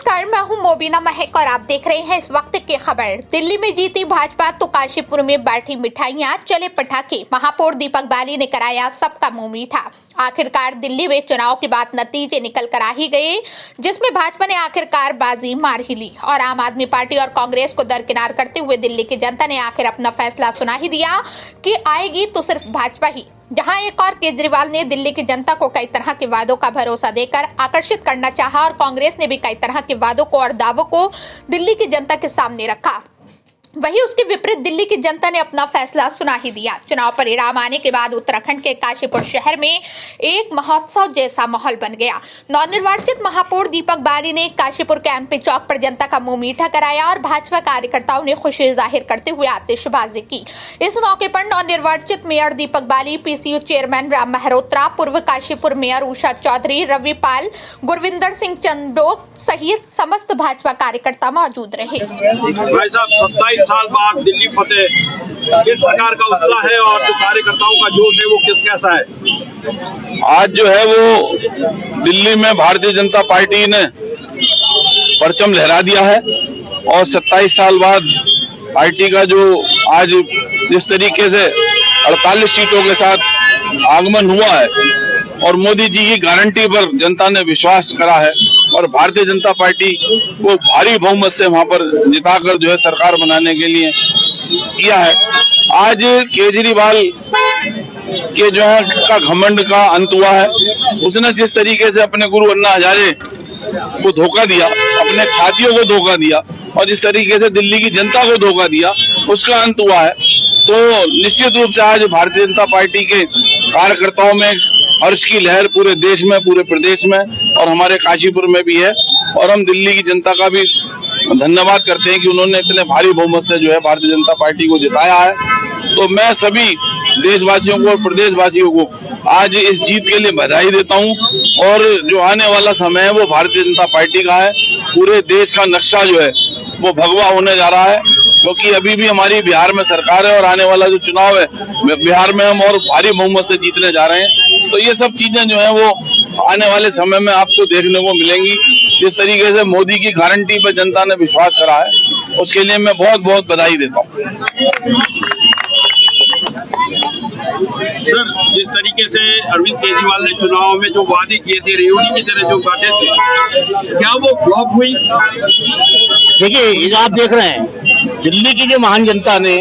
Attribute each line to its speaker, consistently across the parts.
Speaker 1: नमस्कार, मैं हूं मोबिना महक और आप देख रहे हैं इस वक्त की खबर। दिल्ली में जीती भाजपा तो काशीपुर में बैठी मिठाइयां, चले पटाखे। महापौर दीपक बाली ने कराया सबका मुंह मीठा। आखिरकार दिल्ली में चुनाव के बाद नतीजे निकल कर आ ही गए, जिसमें भाजपा ने आखिरकार बाजी मार ही ली और आम आदमी पार्टी और कांग्रेस को दरकिनार करते हुए दिल्ली की जनता ने आखिर अपना फैसला सुना ही दिया कि आएगी तो सिर्फ भाजपा ही। जहां एक और केजरीवाल ने दिल्ली की जनता को कई तरह के वादों का भरोसा देकर आकर्षित करना चाहा और कांग्रेस ने भी कई तरह के वादों को और दावों को दिल्ली की जनता के सामने रखा। वहीं उसके विपरीत दिल्ली की जनता ने अपना फैसला सुना ही दिया। चुनाव परिणाम आने के बाद उत्तराखंड के काशीपुर शहर में एक महोत्सव जैसा माहौल बन गया। नवनिर्वाचित महापौर दीपक बाली ने काशीपुर के एमपी चौक पर जनता का मुंह मीठा कराया और भाजपा कार्यकर्ताओं ने खुशी जाहिर करते हुए आतिशबाजी की। इस मौके पर नवनिर्वाचित मेयर दीपक बाली, पीसीयू चेयरमैन राम मेहरोत्रा, पूर्व काशीपुर मेयर उषा चौधरी, रवि पाल, गुरविंदर सिंह चंदोक सहित समस्त भाजपा कार्यकर्ता मौजूद रहे।
Speaker 2: 27 साल बाद दिल्ली फतेह, किस प्रकार का उत्साह है और जो कार्यकर्ताओं का जोश है वो कैसा है?
Speaker 3: आज जो है वो दिल्ली में भारतीय जनता पार्टी ने परचम लहरा दिया है और 27 साल बाद पार्टी का जो आज जिस तरीके से 48 सीटों के साथ आगमन हुआ है और मोदी जी की गारंटी पर जनता ने विश्वास करा है और भारतीय जनता पार्टी को भारी बहुमत से वहां पर जिताकर जो है सरकार बनाने के लिए किया है। आज केजरीवाल के जो है का घमंड का अंत हुआ है। उसने जिस तरीके से अपने गुरु अन्ना हजारे को धोखा दिया, अपने साथियों को धोखा दिया और जिस तरीके से दिल्ली की जनता को धोखा दिया, उसका अंत हुआ है। तो निश्चित रूप से आज भारतीय जनता पार्टी के कार्यकर्ताओं में हर्ष की लहर पूरे देश में, पूरे प्रदेश में और हमारे काशीपुर में भी है और हम दिल्ली की जनता का भी धन्यवाद करते हैं कि उन्होंने इतने भारी बहुमत से जो है भारतीय जनता पार्टी को जिताया है। तो मैं सभी देशवासियों को और प्रदेशवासियों को आज इस जीत के लिए बधाई देता हूं और जो आने वाला समय है वो भारतीय जनता पार्टी का है। पूरे देश का नक्शा जो है वो भगवा होने जा रहा है, क्योंकि अभी भी हमारी बिहार में सरकार है और आने वाला जो चुनाव है बिहार में हम और भारी बहुमत से जीतने जा रहे हैं। तो ये सब चीजें जो है वो आने वाले समय में आपको देखने को मिलेंगी। जिस तरीके से मोदी की गारंटी पर जनता ने विश्वास करा है, उसके लिए मैं बहुत बहुत बधाई देता हूँ।
Speaker 2: सर, जिस तरीके से अरविंद केजरीवाल ने चुनाव में जो वादे किए थे, रेवड़ी की तरह जो बातें थे, क्या वो फ्लॉप हुई?
Speaker 4: देखिए, ये जो आप देख रहे हैं, दिल्ली की जो महान जनता ने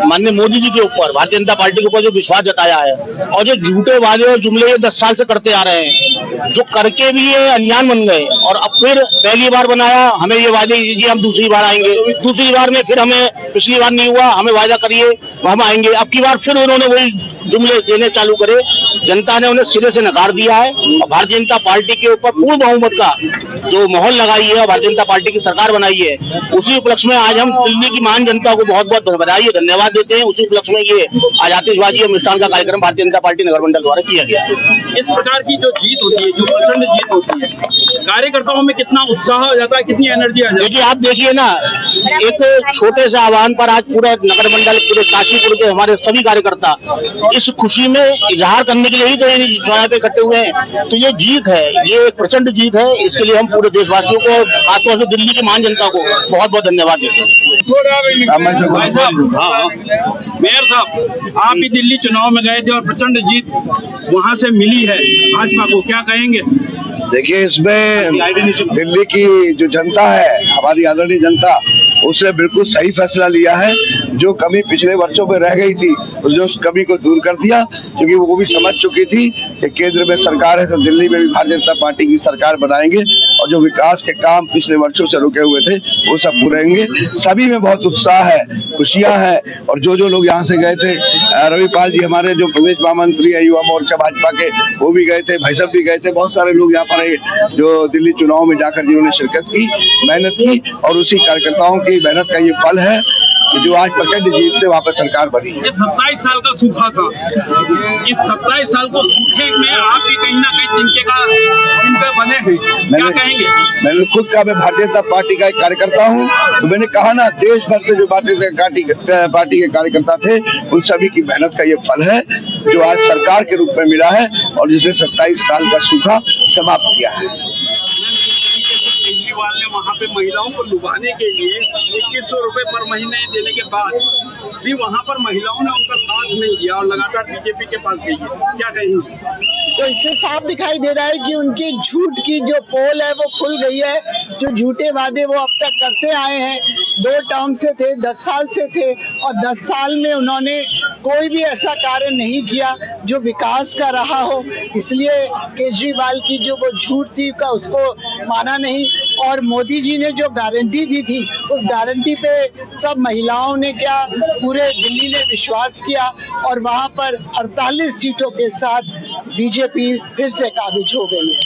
Speaker 4: माननीय मोदी जी के ऊपर, भारतीय जनता पार्टी के ऊपर जो विश्वास जताया है और जो झूठे वादे और जुमले 10 साल से करते आ रहे हैं, जो करके भी ये अनजान बन गए और अब फिर पहली बार बनाया हमें ये वादे कि हम दूसरी बार आएंगे, दूसरी बार में फिर हमें पिछली बार नहीं हुआ, हमें वादा करिए हम आएंगे, अब की बार फिर उन्होंने वही जुमले देने चालू करे। जनता ने उन्हें सिरे से नकार दिया है और भारतीय जनता पार्टी के ऊपर पूर्ण बहुमत का जो माहौल लगाई है और भारतीय जनता पार्टी की सरकार बनाई है, उसी उपलक्ष्य में आज हम दिल्ली की महान जनता को बहुत बहुत बधाई और धन्यवाद देते हैं। उसी उपलक्ष्य में ये आज आतिशबाजी और मिष्ठान का कार्यक्रम भारतीय जनता पार्टी नगर मंडल द्वारा किया गया है।
Speaker 2: इस प्रकार की जो जीत होती है, जो प्रचंड जीत होती है, कार्यकर्ताओं में कितना उत्साह हो जाता है, कितनी एनर्जी आ जाती है?
Speaker 4: देखिए, आप देखिए ना, एक छोटे से आह्वान पर आज पूरा नगर मंडल, पूरे काशीपुर के हमारे सभी कार्यकर्ता इस खुशी में इजहार करने के लिए ही तो चुनाव पे इकट्ठे हुए हैं। तो ये जीत है, ये एक प्रचंड जीत है। इसके लिए हम पूरे देशवासियों को, खासतौर से दिल्ली की महान जनता को बहुत बहुत धन्यवाद देते हैं।
Speaker 2: मेयर साहब, आप भी दिल्ली चुनाव में गए थे और प्रचंड जीत वहां से मिली है भाजपा को, क्या कहेंगे?
Speaker 5: देखिए, इसमें दिल्ली की जो जनता है, हमारी आदरणीय जनता, उसने बिल्कुल सही फैसला लिया है। जो कमी पिछले वर्षों में रह गई थी, उसने उस कमी को दूर कर दिया, क्योंकि वो भी समझ चुकी थी कि केंद्र में सरकार है तो दिल्ली में भी भारतीय जनता पार्टी की सरकार बनाएंगे और जो विकास के काम पिछले वर्षों से रुके हुए थे वो सब पूरेंगे। सभी में बहुत उत्साह है, खुशियां हैं और जो लोग यहाँ से गए थे, रवि पाल जी हमारे जो प्रदेश महामंत्री है युवा मोर्चा भाजपा के, वो भी गए थे, भाई साहब भी गए थे, बहुत सारे लोग यहाँ पर जो दिल्ली चुनाव में जाकर जिन्होंने शिरकत की, मेहनत की और उसी कार्यकर्ताओं की मेहनत का ये फल है कि जो आज प्रचंड जीत से वहाँ पर सरकार बनी है।
Speaker 2: 27 साल का सूखा था, इस 27 साल को सूखे में आप भी कहीं ना कहीं जिनके बने हैं, क्या कहेंगे?
Speaker 5: मैंने खुद कहा मैं भारतीय जनता पार्टी का एक कार्यकर्ता हूँ, तो मैंने कहा ना, देश भर से जो भारतीय जनता पार्टी के कार्यकर्ता थे, उन सभी की मेहनत का ये फल है जो आज सरकार के रूप में मिला है और जिसने 27 साल का सूखा समाप्त किया है।
Speaker 2: केजरीवाल ने वहाँ पे महिलाओं को लुभाने के लिए 2100 रुपए पर महीने देने के बाद भी वहाँ पर महिलाओं ने उनका साथ नहीं दिया और लगातार बीजेपी के पास गई है। क्या कहेंगे?
Speaker 6: तो इससे साफ दिखाई दे रहा है कि उनकी झूठ की जो पोल है वो खुल गई है। जो झूठे वादे वो अब तक करते आए हैं, 2 टर्म से थे, 10 साल से थे, और 10 साल में उन्होंने कोई भी ऐसा कार्य नहीं किया जो विकास का रहा हो। इसलिए केजरीवाल की जो वो झूठ थी का उसको माना नहीं, और मोदी जी ने जो गारंटी दी थी उस गारंटी पे सब महिलाओं ने क्या, पूरे दिल्ली ने विश्वास किया, और वहां पर 48 सीटों के साथ बीजेपी फिर से काबिज हो गई है।